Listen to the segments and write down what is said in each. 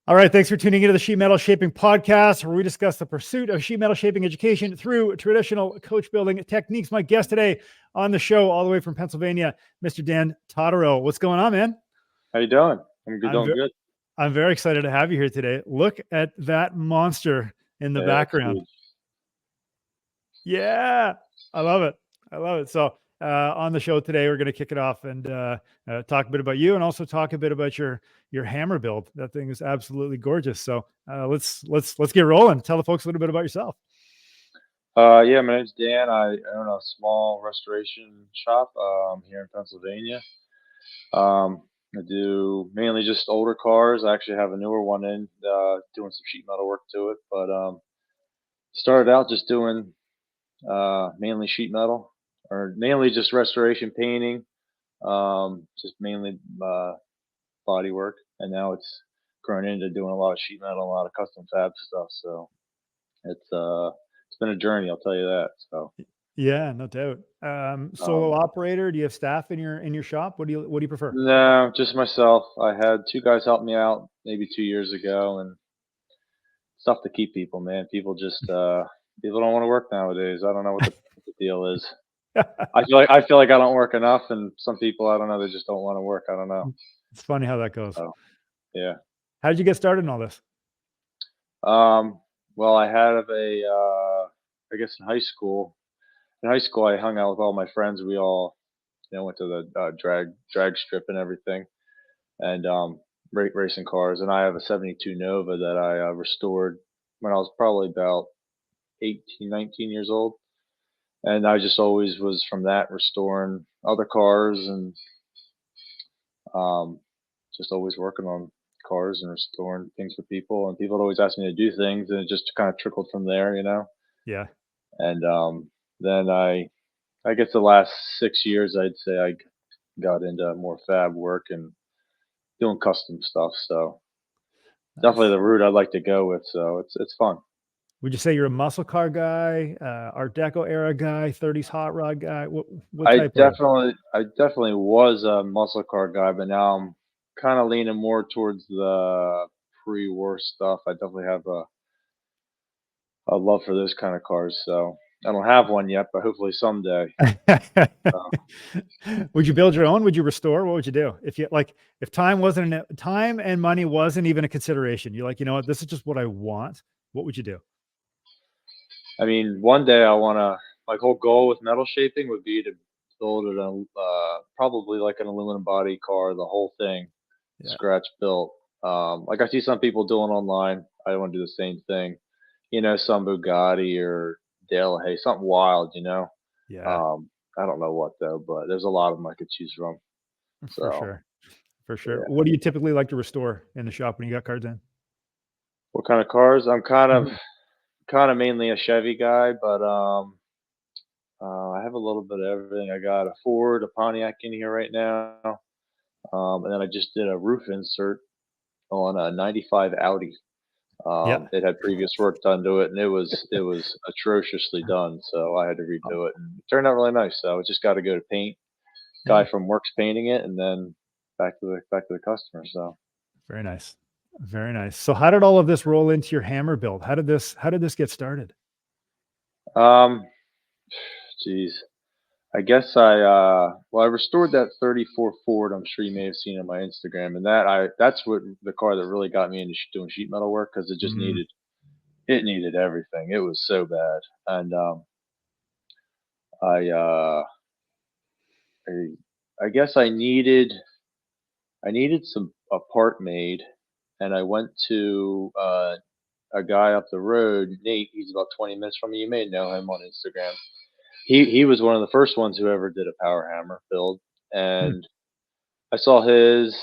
All right, thanks for tuning into the Sheet Metal Shaping Podcast, where we discuss the pursuit of sheet metal shaping education through traditional coach building techniques. My guest today on the show, all the way from Pennsylvania, Mr. Dan Todorow. What's going on, man? How you doing? I'm good, doing good. I'm very excited to have you here today. Look at that monster in the background. Yeah, I love it. I love it. So on the show today, we're going to kick it off and talk a bit about you, and also talk a bit about your hammer build. That thing is absolutely gorgeous. So let's get rolling. Tell the folks a little bit about yourself. Yeah, my name's Dan. I own a small restoration shop here in Pennsylvania. I do mainly just older cars. I actually have a newer one in doing some sheet metal work to it, but started out just doing mainly sheet metal, or mainly just restoration painting, just mainly body work, and now it's grown into doing a lot of sheet metal, a lot of custom fab stuff. So it's been a journey, I'll tell you that. So yeah, no doubt. Solo operator? Do you have staff in your shop? What do you prefer? No, just myself. I had two guys help me out maybe 2 years ago, and it's tough to keep people, man. People just people don't want to work nowadays. I don't know what the deal is. I feel like I don't work enough, and some people, I don't know, they just don't want to work. I don't know. It's funny how that goes. So, yeah. How did you get started in all this? Well, I had I guess in high school. In high school, I hung out with all my friends. We all, went to the drag strip and everything, and racing cars. And I have a '72 Nova that I restored when I was probably about 18, 19 years old. And I just always was from that restoring other cars, and just always working on cars and restoring things for people. And people would always ask me to do things, and it just kind of trickled from there, Yeah. And then I guess the last 6 years, I'd say I got into more fab work and doing custom stuff. So definitely the route I'd like to go with. So it's fun. Would you say you're a muscle car guy, Art Deco era guy, 30s hot rod guy? What type I definitely was a muscle car guy, but now I'm kind of leaning more towards the pre-war stuff. I definitely have a love for those kind of cars. So I don't have one yet, but hopefully someday. Would you build your own? Would you restore? What would you do if time and money wasn't even a consideration? You're like, you know what, this is just what I want. What would you do? I mean, one day my whole goal with metal shaping would be to build probably like an aluminum body car, the whole thing, scratch built. Like I see some people doing online. I want to do the same thing. Some Bugatti or baileigh, something wild. Yeah. I don't know what though, but there's a lot of them I could choose from. For sure. Yeah. What do you typically like to restore in the shop when you got cars in? What kind of cars? I'm kind of mainly a Chevy guy, but I have a little bit of everything. I got a Ford, a Pontiac in here right now, and then I just did a roof insert on a '95 Audi. It had previous work done to it, and it was atrociously done. So I had to redo it, and it turned out really nice. So I just got to go to paint. Guy from work's painting it, and then back to the customer. So very nice, very nice. So how did all of this roll into your hammer build? How did this get started? Geez, I guess I restored that '34 Ford. I'm sure you may have seen on my Instagram, and that's what the car that really got me into doing sheet metal work, because it just needed everything. It was so bad, and I guess I needed a part made, and I went to a guy up the road, Nate. He's about 20 minutes from me. You may know him on Instagram. He was one of the first ones who ever did a power hammer build, and I saw his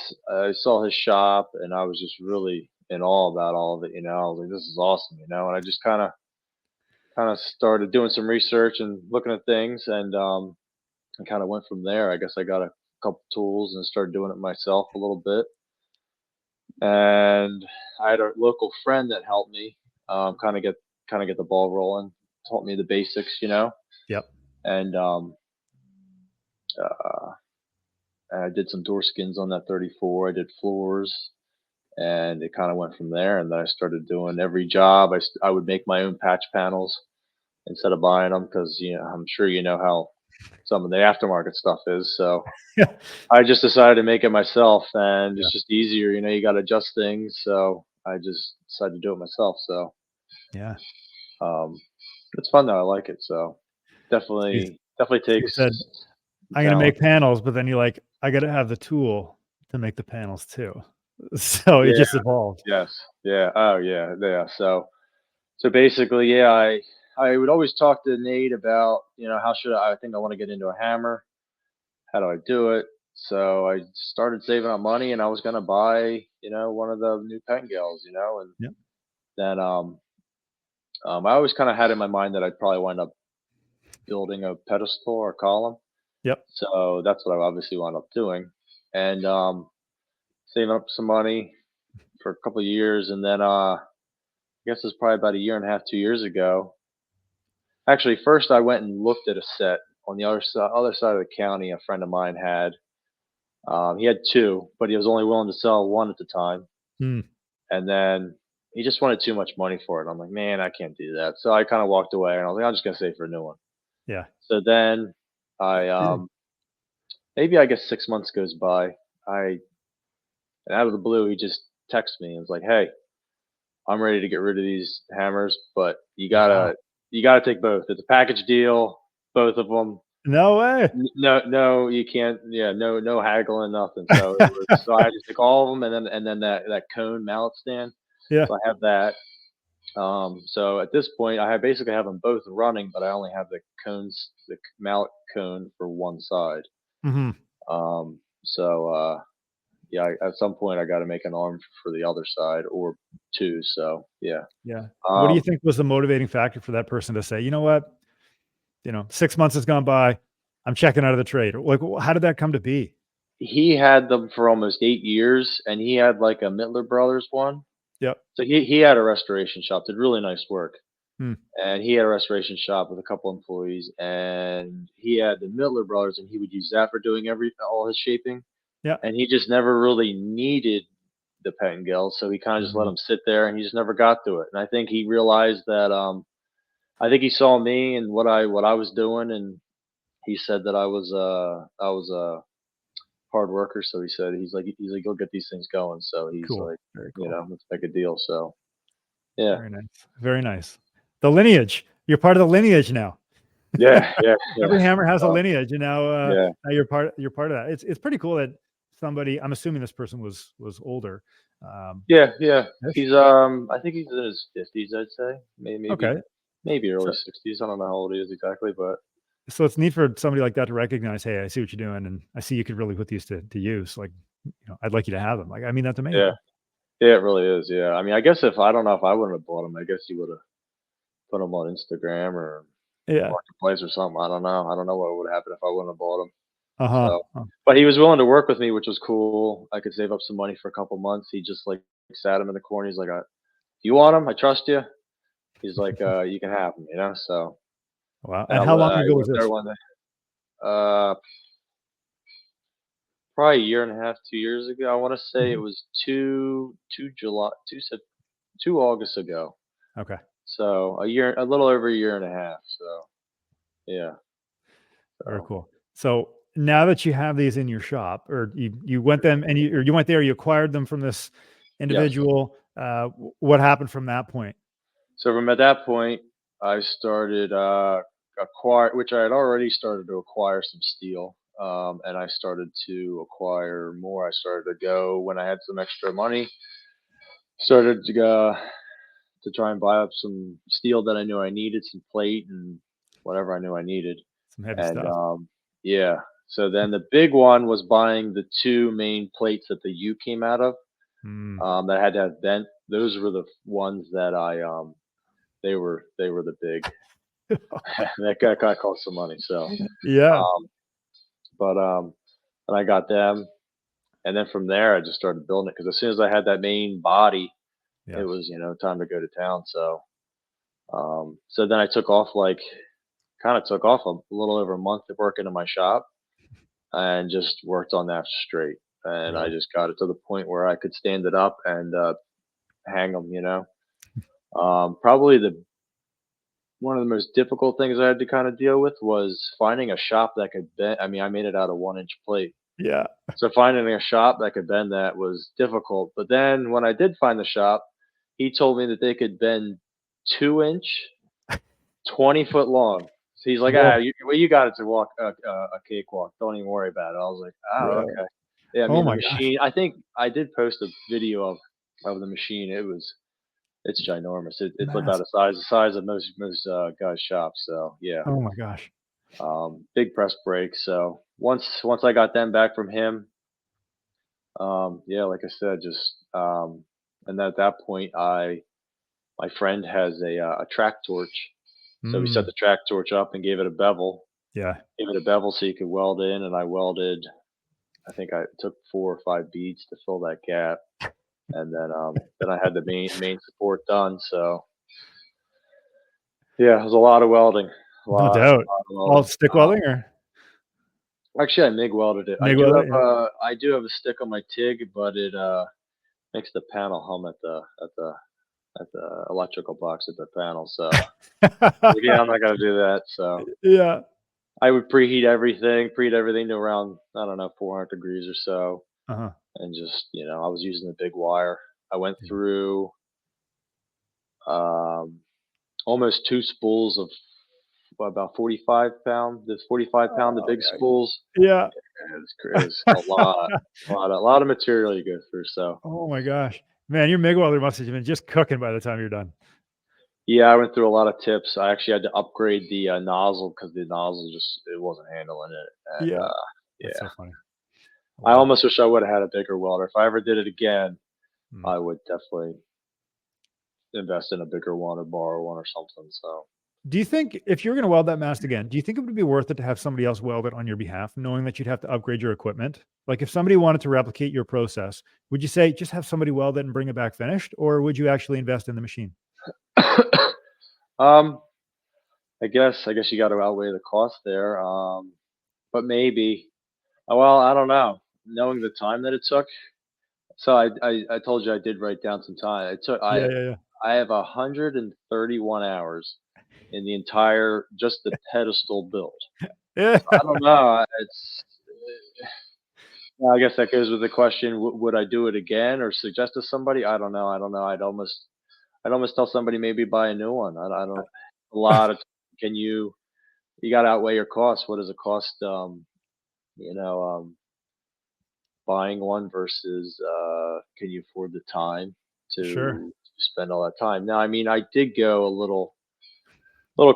shop, and I was just really in awe about all of it. I was like, this is awesome, and I just kind of started doing some research and looking at things, and I kind of went from there. I guess I got a couple tools and started doing it myself a little bit, and I had a local friend that helped me kind of get the ball rolling, taught me the basics, Yep. And I did some door skins on that '34. I did floors, and it kind of went from there. And then I started doing every job. I would make my own patch panels instead of buying them because I'm sure you know how some of the aftermarket stuff is. So Yeah. I just decided to make it myself, and Yeah. it's just easier. You got to adjust things, so I just decided to do it myself. So Yeah. um, it's fun though. I like it. So So you, definitely so you takes said, some I'm going to talent. make panels, but then you're like, I got to have the tool to make the panels too. So it Yeah. just evolved. Yes. Yeah. Oh yeah. Yeah. So basically, yeah, I would always talk to Nate about how should I think I want to get into a hammer. How do I do it? So I started saving up money, and I was gonna buy one of the new pettingells, and Yep. then I always kind of had in my mind that I'd probably wind up building a pedestal or column. Yep. So that's what I obviously wound up doing, and saving up some money for a couple of years, and then I guess it was probably about a year and a half, 2 years ago. Actually, first I went and looked at a set on the other side of the county. A friend of mine had. He had two, but he was only willing to sell one at the time, Mm, and then he just wanted too much money for it. I'm like, man, I can't do that. So I kind of walked away, and I was like, I'm just gonna save for a new one. yeah. So then I Yeah. maybe I guess 6 months goes by. I And out of the blue he just texts me and was like, hey, I'm ready to get rid of these hammers, but you Wow. gotta you gotta take both. It's a package deal, both of them. No way. No, no, you can't. Yeah, no, no haggling, nothing. So I just took all of them, and then that cone mallet stand. Yeah. So I have that. So at this point, I basically have them both running, but I only have the mallet cone for one side. Hmm. So yeah, at some point I got to make an arm for the other side or two. So yeah. Yeah. What do you Um, think was the motivating factor for that person to say, you know what? 6 months has gone by. I'm checking out of the trade. Like, how did that come to be? he had them for almost 8 years, and he had like a Mittler Brothers one. Yep. So he had a restoration shop, did really nice work. Hmm. And he had a restoration shop with a couple employees, and he had the Mittler Brothers, and he would use that for doing all his shaping. Yeah. And he just never really needed the pettingill, so he kind of just let Mhm. him sit there, and he just never got to it. And I think he realized that. I think he saw me and what I was doing, and he said that I was a hard worker. So he's like he'll get these things going. So he's Cool. like, Very cool. let's make a deal. So yeah, Very nice. Very nice. The lineage. You're part of the lineage now. yeah, yeah, yeah. Every hammer has a So lineage, and yeah. now you're part of that. It's pretty cool that somebody. I'm assuming this person was older. Um, Yeah, yeah. yes. He's I think he's in his 50s, I'd say. Okay. Maybe early So 60s. I don't know how old he is exactly, but so it's neat for somebody like that to recognize, hey, I see what you're doing, and I see you could really put these to use. Like, I'd like you to have them. Like, I mean, that's yeah. amazing. Yeah, it really is. Yeah. I mean, I guess if I don't know if I wouldn't have bought him, I guess he would have put him on Instagram or Yeah. marketplace or something. I don't know. I don't know what would happen if I wouldn't have bought him. Uh huh. So, but he was willing to work with me, which was cool. I could save up some money for a couple months. He just like sat him in the corner. He's like, "You want him? I trust you." He's like, "You can have him," So, Wow. and And how long I ago was went there this? one day. Probably a year and a half, 2 years ago. I want to say it Mhm. was two July, two 2 August ago. Okay. So a little over a year and a half. So yeah. Very So cool. So now that you have these in your shop, or you went them and you went there, you acquired them from this yes. individual. What happened from that point? So from at that point, I started which I had already started to acquire some steel, and I started to acquire more. I started to go when I had some extra money. Started to go to try and buy up some steel that I knew I needed, some plate and whatever I knew I needed, Some heavy and stuff. yeah. So then the big one was buying the two main plates that the U came out of. Mm. That had to have bent. Those were the ones that they were the big that guy cost some money. So, Yeah. um, but and I got them, and then from there I just started building it because as soon as I had that main body, it Yeah. was time to go to town. So then I took off kind of took off a little over a month of working in my shop and just worked on that straight. and I Yeah. just got it to the point where I could stand it up and hang them. Probably the one of the most difficult things I had to kind of deal with was finding a shop that could bend. I mean, I made it out of 1 inch plate. Yeah. So finding a shop that could bend that was difficult. But then when I did find the shop, he told me that they could bend 2 inch, 20 foot long. So he's like, Whoa. you got it to walk a cakewalk. Don't even worry about it. I was like, oh, Yeah. okay. Yeah, I Oh mean the my gosh. machine. I think I did post a video of the machine. It's ginormous. It's about Massive. the size of most guys' shops. So yeah, Oh my gosh. big press break. So once I got them back from him, yeah, like I said, just and at that point, my friend has a track torch, so we set Mm, the track torch up and gave it a bevel. yeah. Gave it a bevel so you could weld in, and I welded. I think I took 4 or 5 beads to fill that gap, and then I had the main support done. So yeah, it was a lot of welding, No doubt. a lot of All welding. stick welding or Actually, I MIG welded it. MIG welder? Yeah. I do have a stick on my TIG, but it makes the panel hum at the electrical box at the panel. So yeah, I'm not gonna do that. So Yeah. I would preheat everything to around, I don't know, 400 degrees or so, Uh-huh. and just I was using the big wire. I went Yeah. through um, almost two spools of about 45 pound. This 45 pound, the Oh big my spools. yeah. It was a lot of material you go through. So Oh my gosh. Man, your MIG welder must have been just cooking by the time you're done. yeah, I went through a lot of tips. I actually had to upgrade the nozzle because the nozzle just it wasn't handling it, and Yeah. That's yeah, so funny. I Wow. almost wish I would have had a bigger welder. If I ever did it again, Mm. I would definitely invest in a bigger one or borrow one or something. So Do you think if you're going to weld that mast again, do you think it would be worth it to have somebody else weld it on your behalf, knowing that you'd have to upgrade your equipment? Like if somebody wanted to replicate your process, would you say just have somebody weld it and bring it back finished, or would you actually invest in the machine? um, I guess you got to outweigh the cost there. But maybe. Well, I don't know. Knowing the time that it took, so I told you I did write down some time. It took Yeah, yeah, I have 131 hours in the entire just the pedestal build. yeah. So I don't know. I guess that goes with the question: would I do it again or suggest to somebody? I don't know. I don't know. I'd almost tell somebody maybe buy a new one. I don't. A lot of can you got to outweigh your costs. What does it cost? You know, buying one versus can you afford the time Sure. to spend all that time? Now, I mean, I did go a little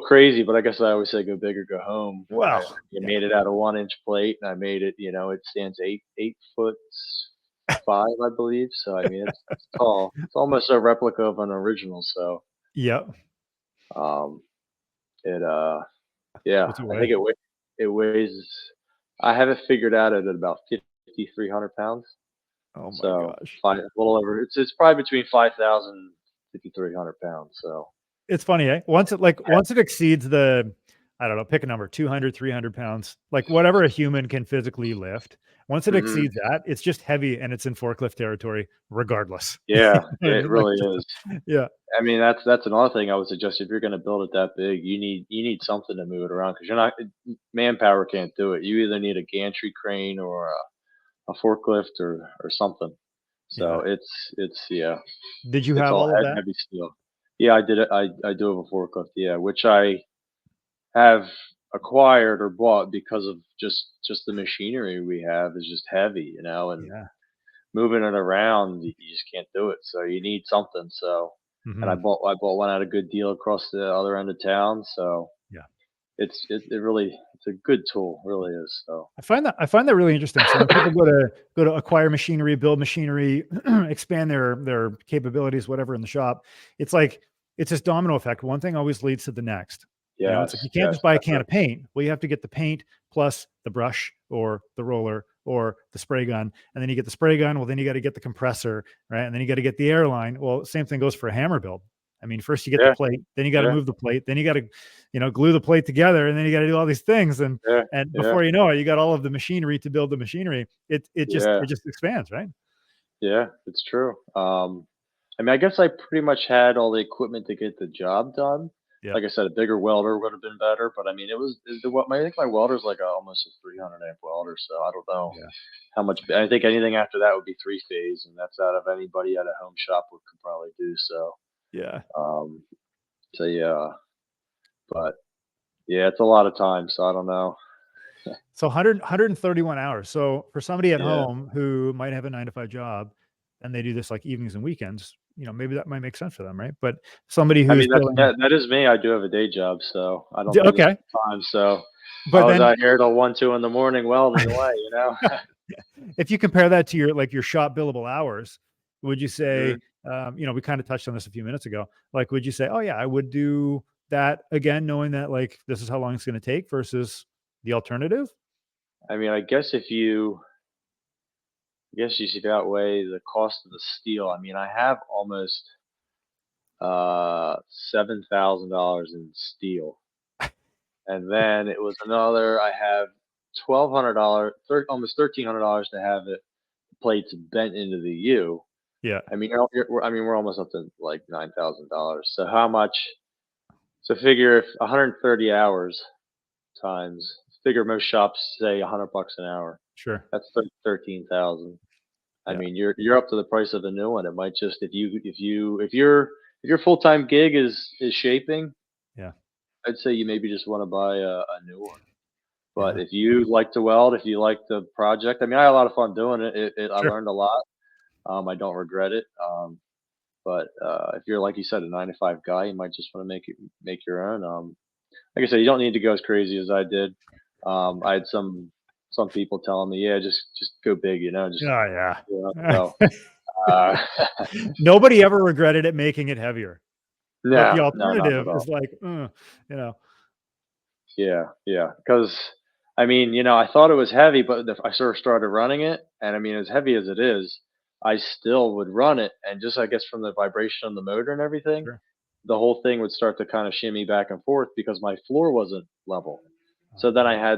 crazy, but I guess I always say go big or go home. I Well, yeah, made it out of 1 inch plate, and I made it. It stands 8 foot 5, I believe. So I mean, it's tall. It's almost a replica of an original. So yeah. um, it yeah, What's it I think weigh? it weighs. I have it figured out at about 5,300 pounds. Oh my So gosh. a little over. It's probably between 5,000 and 5,300 pounds. So It's funny, eh? Once it exceeds the, I don't know, pick a number, 200, 300 pounds, like whatever a human can physically lift. Once it mhm. exceeds that, it's just heavy and it's in forklift territory regardless. You Yeah, know what I it mean? Like really just is. yeah. I mean, that's another thing I would suggest. If you're going to build it that big, you need something to move it around because you're not manpower can't do it. You either need a gantry crane or a forklift or something. Yeah. So it's yeah, Did you it's have all all of that? heavy steel. Yeah, I did it. I do have a forklift. Yeah, which I have acquired or bought because of just the machinery we have is just heavy, and Yeah. moving it around, you just can't do it. So you need something. So, and I Mhm. bought I bought one at a good deal across the other end of town. So Yeah. it really it's a good tool, really is. So I find that really interesting. So when people go to acquire machinery, build machinery, expand their capabilities, whatever in the shop, it's like it's this domino effect. One thing always leads to the next. It's yes, like you can't yes, just buy a can definitely. of paint. Well, you have to get the paint plus the brush or the roller or the spray gun. And then you get the spray gun. Well, then you got to get the compressor, right? And then you got to get the airline. Well, same thing goes for a hammer build. I mean, first you get the Yeah, plate, then you got to yeah, move the plate, then you got to, glue the plate together, and then you got to do all these things, and yeah, yeah, before you know it, you got all of the machinery to build the machinery. yeah, It just expands, right? yeah. It's true. I mean, I guess I pretty much had all the equipment to get the job done. Yeah, Like I said, a bigger welder would have been better, but I mean, I think my welder's like almost a 300 amp welder, so I don't know yeah, how much. I think anything after that would be three phase, and that's out of anybody at a home shop could probably do so. yeah. Um, so yeah, but yeah, it's a lot of time, so I don't know. So 131 hours. So for somebody at Yeah. home who might have a 9 to 5 job and they do this like evenings and weekends, maybe that might make sense for them, right? But somebody I who's mean, doing that is me. I do have a day job, so I don't do this okay, full time. So I but was then out here till 1, 2 in the morning welding away. if you compare that to your shop billable hours, would you say, Mhm. we kind of touched on this a few minutes ago, like, would you say, oh yeah, I would do that again, knowing that like this is how long it's going to take versus the alternative? I mean, I guess you should outweigh the cost of the steel. I mean, I have almost $7,000 in steel, and then it was another. I have $1,200, almost $1,300 to have it plates bent into the U. Yeah, I mean, I mean, we're almost up to like $9,000. So how much? So figure if 130 hours times. Figure most shops say $100 an hour. sure. That's 13,000. I Yeah, mean, you're up to the price of a new one. It might just if your full time gig is shaping, yeah, I'd say you maybe just want to buy a new one. But yeah, if you like to weld, if you like the project, I mean, I had a lot of fun doing it. I sure. learned a lot. I don't regret it. But if you're like you said, a 9 to 5 guy, you might just want to make your own. Like I said, you don't need to go as crazy as I did. I had some people telling me, yeah, just go big, just Oh yeah. so. Uh, Nobody ever regretted it making it heavier. But the no, no, not alternative at all. is like, you know, Yeah, yeah. Because I mean, I thought it was heavy, but I sort of started running it, and I mean, as heavy as it is, I still would run it, and just I guess from the vibration on the motor and everything, sure. the whole thing would start to kind of shimmy back and forth because my floor wasn't level. So then Uh, I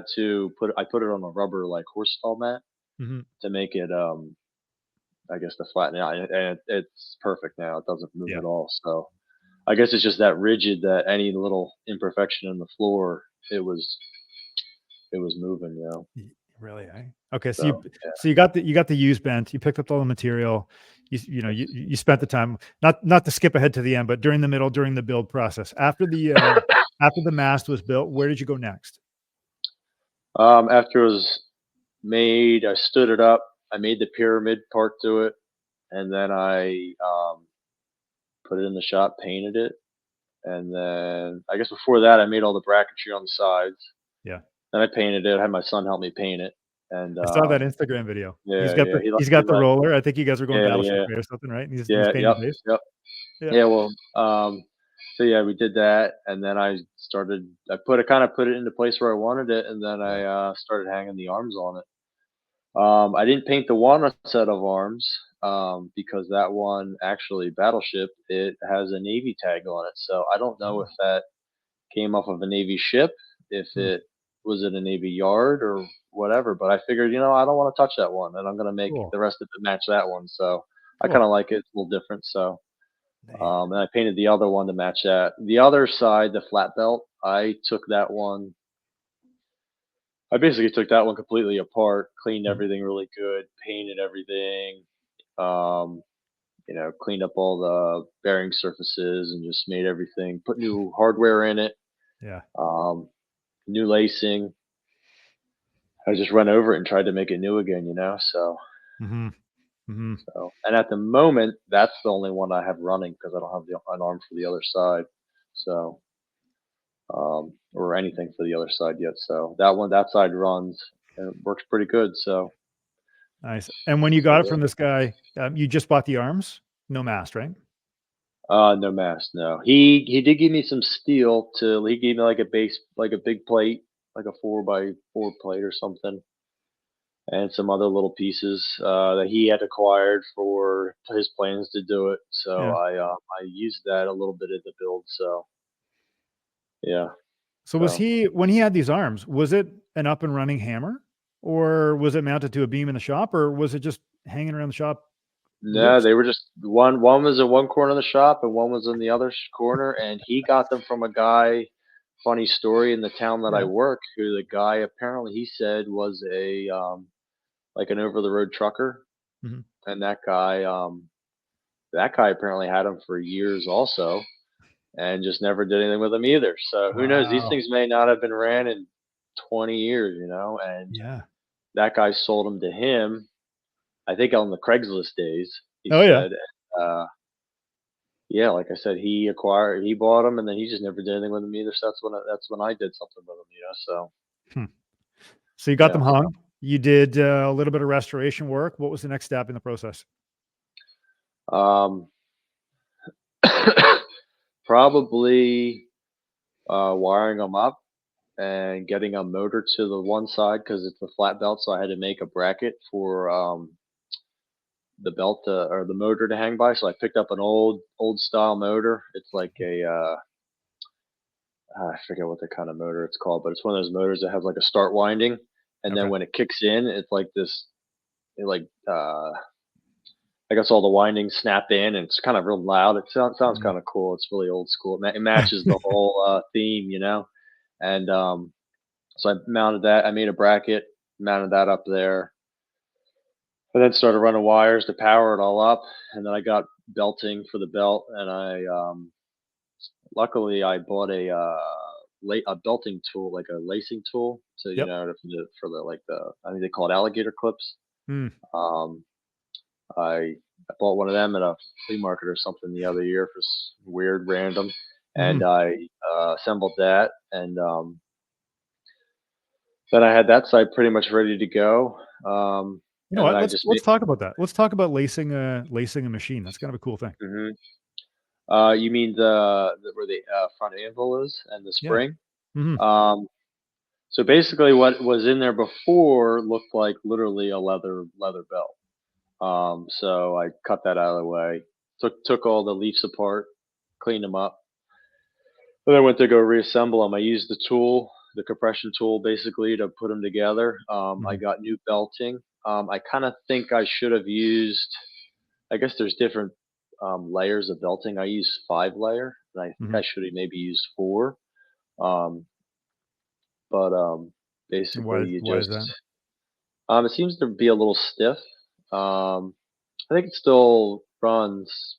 put it on a rubber like horse stall mat mhm. to make it I guess to flatten it out, and it's perfect now. It doesn't move Yeah. at all. So I guess it's just that rigid that any little imperfection in the floor, it was moving. Really, eh? Okay, so So yeah. you got the use bent, you picked up all the material, you spent the time, not to skip ahead to the end, but during the middle, during the build process. After the mast was built, where did you go next? After it was made, I stood it up. I made the pyramid part to it, and then I put it in the shop, painted it, and then I guess before that, I made all the bracketry on the sides. Yeah. Then I painted it. I had my son help me paint it, and I saw that Instagram video. yeah, yeah, He's he got the let roller. I think you guys were going yeah, Battleship yeah, Bay or something, right? And he's yeah, painting yep, the base. yep. Yeah. Yeah, well, so yeah, we did that, and then I kind of put it into place where I wanted it, and then Yeah. I started hanging the arms on it. I didn't paint the one set of arms because that one actually Battleship it has a Navy tag on it, so I don't know if Oh, that came off of a Navy ship, if hmm, it was in a Navy yard or whatever. But I figured, I don't want to touch that one, and I'm gonna make cool. the rest of it match that one. So I kind Cool. of like it; it's a little different. So Neat. and I painted the other one to match that. The other side, the flat belt, I took that one. I basically took that one completely apart, cleaned Mhm. everything really good, painted everything, um, cleaned up all the bearing surfaces and just made everything, put new hardware in it, Yeah. um, new lacing. I just run over it and tried to make it new again. Hmm. Hmm. And at the moment, that's the only one I have running because I don't have an arm for the other side. So, or anything for the other side yet. So that side runs and it works pretty good. Nice. And when you So got it yeah. from this guy, you just bought the arms? No mast, right? No mass, no. He did give me some steel to. He gave me like a base, like a big plate, like a 4x4 plate or something. and some other little pieces that he had acquired for his plans to do it. So Yeah. I used that a little bit in the build. So yeah. So was So he, when he had these arms, was it an up and running hammer, or was it mounted to a beam in the shop, or was it just hanging around the shop no, loose? they were just one was in one corner of the shop and one was in the other corner, and he got them from a guy. Funny story in the town that I Yeah. work, who the guy apparently he said was a like an over the road trucker, Mhm. and that guy apparently had them for years also, and just never did anything with them either. So who knows? These Wow. things may not have been ran in 20 years, and Yeah. that guy sold them to him. I think on the Craigslist days, he Oh yeah. said. Uh, Yeah, like I said, he bought them, and then he just never did anything with them either. So that's when I did something with them. So Hmm. So you got them yeah, hung. You did a little bit of restoration work. What was the next step in the process? um, probably wiring them up and getting a motor to the one side because it's a flat belt, so I had to make a bracket for the belt or the motor to hang by. So I picked up an old style motor. It's like a I forget what the kind of motor it's called, but it's one of those motors that has like a start winding, and then Okay. when it kicks in, it's like this, like I guess all the windings snap in, and it's kind of real loud. It sounds Mm. kind of cool. It's really old school. It matches the whole theme. And so I mounted that. I made a bracket, mounted that up there, and then started running wires to power it all up. And then I got belting for the belt, and I luckily I bought a belting tool, like a lacing tool, to Yep. for the like the I think they call it alligator clips. Mm. Um, I bought one of them at a flea market or something the other year for weird random, and Mhm. I assembled that, and then I had that side pretty much ready to go. You know And then what? I Let's just made. let's talk about that. Let's talk about lacing a machine. That's kind of a cool thing. Mhm. You mean where the front anvil is and the Yeah. spring? Mhm. Um, so basically, what was in there before looked like literally a leather belt. So I cut that out of the way, took all the leaves apart, cleaned them up. Then I went to go reassemble them. I used the tool, the compression tool, basically to put them together. I Mhm. got new belting. I kind of think I should have used. I guess there's different layers of belting. I used 5 layer, and I think Mhm. I should have maybe used 4. Um, but basically, you Why is just that? it seems to be a little stiff. Um, I think it still runs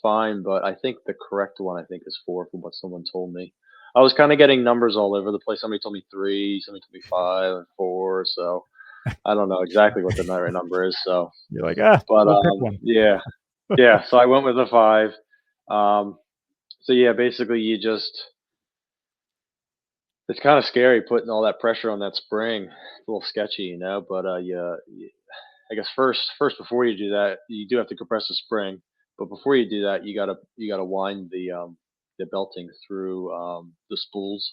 fine, but I think the correct one I think is 4 from what someone told me. I was kind of getting numbers all over the place. Somebody told me 3, somebody told me 5 and 4, so I don't know exactly what the right number is. So, You're like, ah, but we'll pick one. yeah, yeah. So I went with the 5. Um, so yeah, basically it's kind of scary putting all that pressure on that spring. It's a little sketchy. But I guess first before you do that, you do have to compress the spring. But before you do that, you gotta wind the belting through the spools,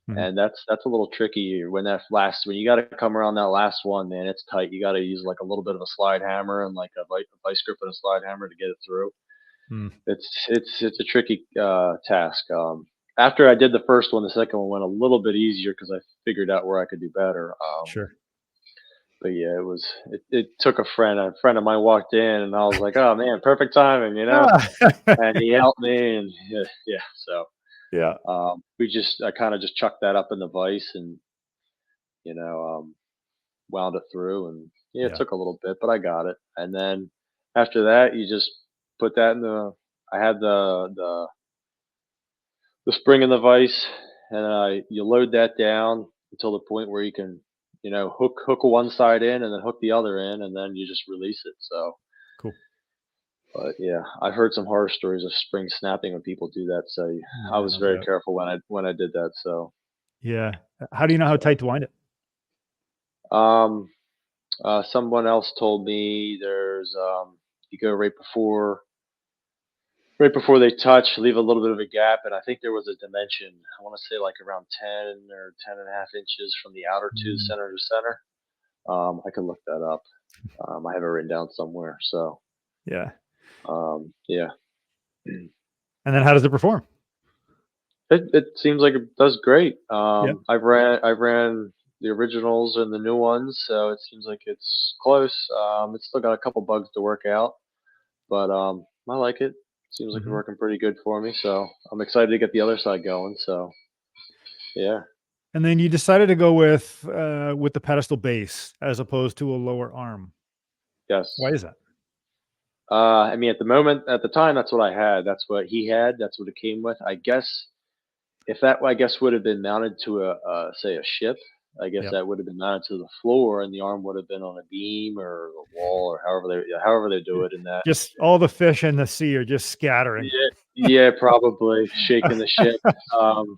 Mhm. and that's a little tricky when you gotta come around that last one, man. It's tight. You gotta use like a little bit of a slide hammer and like a vice grip and a slide hammer to get it through. Mm. It's a tricky task. After I did the first one, the second one went a little bit easier because I figured out where I could do better. Sure. But yeah, it took a friend of mine walked in, and I was like, "Oh man, perfect timing." Ah. And he helped me, and yeah. So Yeah. I kind of just chucked that up in the vise, and you know, um, wound it through, and yeah, it Yeah. took a little bit, but I got it. And then after that, you just put that in the. I had the spring in the vise, and you load that down until the point where you can, hook one side in and then hook the other in, and then you just release it. So, Cool. but yeah, I've heard some horror stories of spring snapping when people do that. So I Yeah, was no very doubt. careful when I did that. So, Yeah. How do you know how so tight to wind it? um, someone else told me you go right before they touch, leave a little bit of a gap, and I think there was a dimension. I want to say like around 10 or 10.5 inches from the outer to the Mm. center to center. I could look that up. I have it written down somewhere. So Yeah. yeah. And then how does it perform? It seems like it does great. Yeah. I've ran the originals and the new ones, so it seems like it's close. It's still got a couple bugs to work out, but I like it. Seems like it's Hmm. working pretty good for me, so I'm excited to get the other side going. So yeah, And then you decided to go with the pedestal base as opposed to a lower arm. Why yes. is that? I mean, at the time, that's what I had. That's what he had. That's what it came with. I guess if that, I guess, would have been mounted to say a ship, I guess Yep. that would have been mounted to the floor, and the arm would have been on a beam or a wall, or however they do it in that. Just all the fish in the sea are just scattering. Yeah, yeah, probably shaking the ship. Um,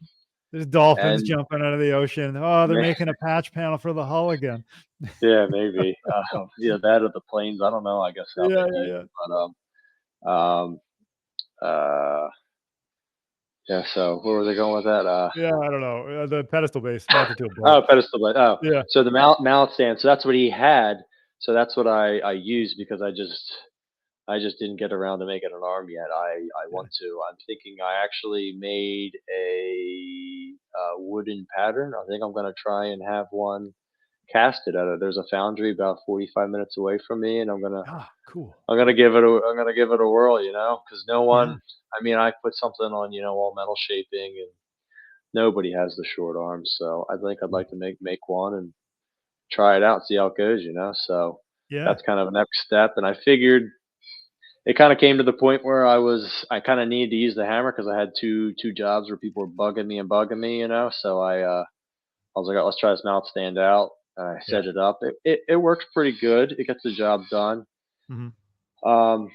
There's dolphins and jumping out of the ocean. Oh, they're making a patch panel for the hull again. yeah, maybe. Yeah, that or the planes. I don't know. I guess how Yeah, they yeah, eat, yeah. but um, uh, yeah. So where were they going with that? Yeah, I don't know. The pedestal base mounted to a boat. Oh, pedestal blade. Oh, Yeah. so the mallet stand. So that's what he had. So that's what I used because I just didn't get around to making an arm yet. I Yeah. want to. I'm thinking I actually made a wooden pattern. I think I'm gonna try and have one casted out of. There's a foundry about 45 minutes away from me, and Ah, cool. I'm gonna give it a whirl. Because no Yeah. one. I mean, I put something on all metal shaping, and nobody has the short arms. So I think I'd Mm. like to make one and try it out, see how it goes. So Yeah. that's kind of a next step. And I figured it kind of came to the point where I kind of needed to use the hammer because I had two jobs where people were bugging me. So I was like, oh, let's try this mount stand out. I Yeah. set it up. It works pretty good. It gets the job done. Hmm. Um,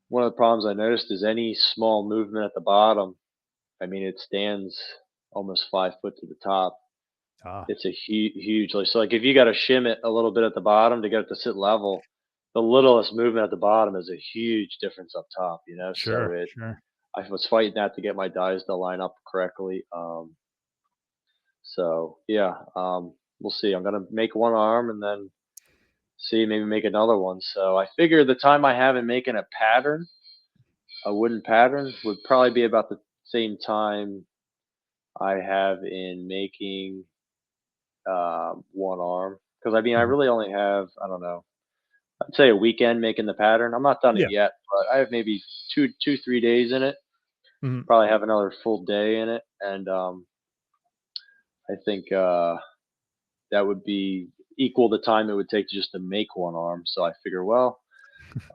one of the problems I noticed is any small movement at the bottom. I mean, it stands almost 5 foot to the top. Ah, It's a huge, like, if you gotta shim it a little bit at the bottom to get it to sit level, the littlest movement at the bottom is a huge difference up top. So sure, sure. I was fighting that to get my dies to line up correctly. So yeah, we'll see. I'm gonna make one arm and then see, maybe make another one. So I figure the time I have in making a wooden pattern, would probably be about the same time I have in making one arm. Because I mean, I Mhm. really only have, I don't know, I'd say a weekend making the pattern. I'm not done it Yeah. yet, but I have maybe 3 days in it. Mhm. Probably have another full day in it, and I think that would be equal the time it would take just to make one arm. So I figure, well,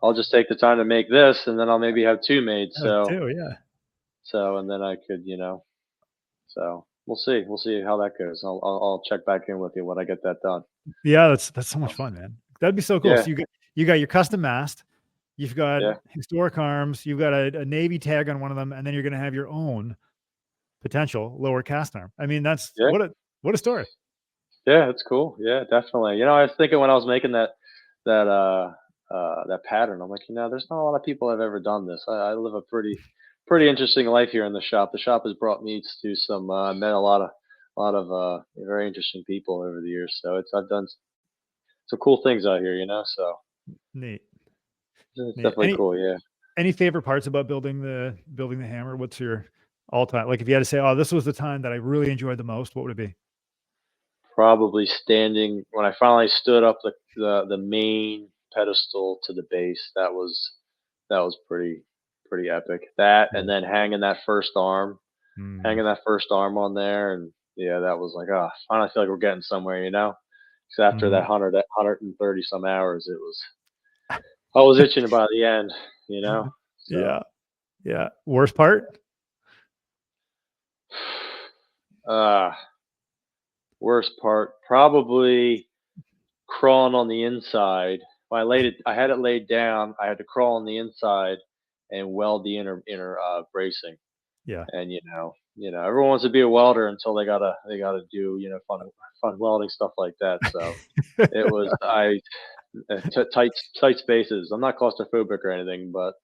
I'll just take the time to make this, and then I'll maybe have two made. Too, yeah. And then I could, So we'll see. We'll see how that goes. I'll check back in with you when I get that done. Yeah, that's so much So, fun, man. That'd be so cool. yeah, So you got your custom mast, you've got yeah, historic arms, you've got a navy tag on one of them, and then you're gonna have your own potential lower cast arm. I mean, that's yeah, what a story. yeah. That's cool. Yeah, definitely. I was thinking when I was making that that pattern, I'm like, there's not a lot of people have ever done this. I live a pretty interesting life here in the shop. The shop has brought me to some met a lot of very interesting people over the years. So I've done some cool things out here. So Neat. it's Neat. definitely cool. Yeah. Any favorite parts about building the hammer? What's your all-time, like, if you had to say, "Oh, this was the time that I really enjoyed the most," what would it be? Probably standing when I finally stood up the main pedestal to the base. That was pretty epic. That, and Cool. then Mm. hanging that first arm on there, and yeah, that was like, ah, finally feel like we're getting somewhere. Because after Mhm. that 130 some hours, I was itching by the end. Yeah. So, Yeah. Worst part? uh, worst part probably crawling on the inside. When I had it laid down. I had to crawl on the inside and weld the inner bracing. Yeah. And everyone wants to be a welder until they gotta do fun welding stuff like that. So it was tight spaces. I'm not claustrophobic or anything, but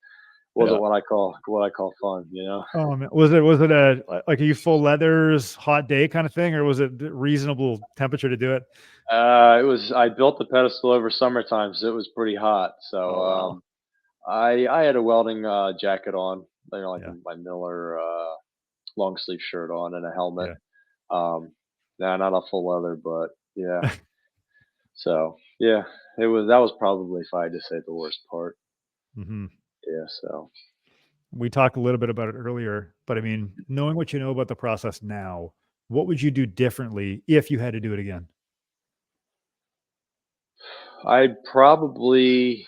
wasn't what I call fun, Oh man, was it a like a full leathers hot day kind of thing, or was it reasonable temperature to do it? I built the pedestal over summertime, so it was pretty hot. So Oh wow, I had a welding jacket on, like yeah, my Miller long sleeve shirt on and a helmet. yeah. Nah, not a full leather, but yeah. So yeah, that was probably, if I had to say, the worst part. hmm Yeah. So We talked a little bit about it earlier, but I mean, knowing what you know about the process now, what would you do differently if you had to do it again? I'd probably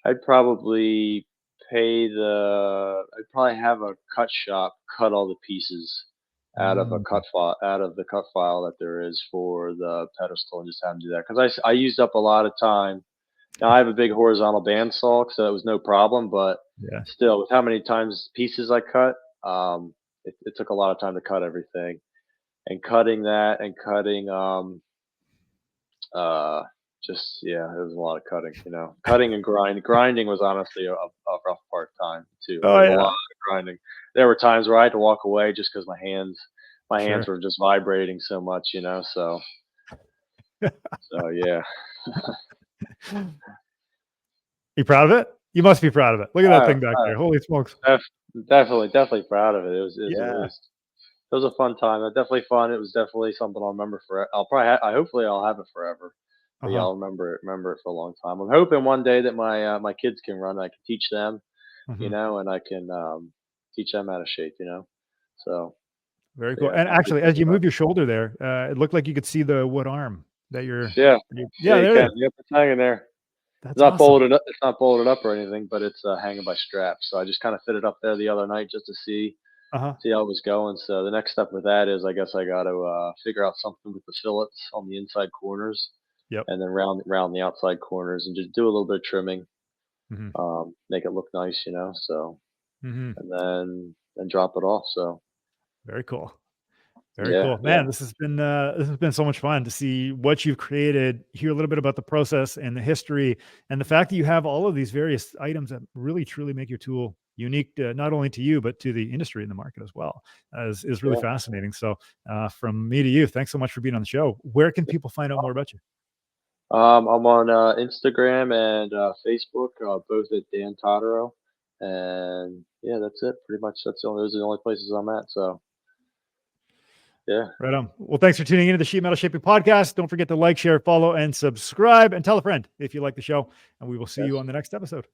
I'd probably I'd probably have a cut shop cut all the pieces Mm, out of the cut file that there is for the pedestal, and just have them do that, because I used up a lot of time. Now I have a big horizontal bandsaw, so that was no problem, but yeah, still, with how many times pieces I cut, it took a lot of time to cut everything, and cutting that and cutting uh, just, yeah, it was a lot of cutting, cutting and grinding was honestly a rough part time too. There oh was a yeah, lot of grinding. There were times where I had to walk away just because my hands sure. were just vibrating so much, so yeah. You proud of it? You must be proud of it. Look at that Oh, thing back oh, there. Holy smokes. definitely proud of it. Yeah. It was a fun time. Definitely fun. It was definitely something I'll remember for. Hopefully I'll have it forever. But yeah, Uh-huh. I'll remember it for a long time. I'm hoping one day that my kids can run. I can teach them, Mhm. and I can teach them how to shape. So Very cool. yeah, And I'm actually, as thinking you about move your shoulder there, it looked like you could see the wood arm that it. Yeah, yeah, yeah, you there it can. is. Yep, it's hanging there. That's awesome. It's not bolted up or anything, but it's hanging by straps. So I just kind of fit it up there the other night just to Uh-huh. see how it was going. So the next step with that is, I guess, I got to figure out something with the fillets on the inside corners, Yep. and then round the outside corners, and just do a little bit of trimming, Mhm. make it look nice, So, Mhm. and then drop it off. So Very cool. Very yeah, cool. yeah, Man, this has been so much fun to see what you've created, hear a little bit about the process and the history, and the fact that you have all of these various items that really truly make your tool unique, not only to you but to the industry and the market as well, is really yeah. fascinating. So, from me to you, thanks so much for being on the show. Where can people find out more about you? I'm on Instagram and Facebook, both at Dan Todorow, and yeah, that's it. Pretty much, those are the only places I'm at. So yeah, Right on. Well, thanks for tuning into the Sheet Metal Shaping Podcast. Don't forget to like, share, follow, and subscribe, and tell a friend if you like the show. And we will see you yes. on the next episode.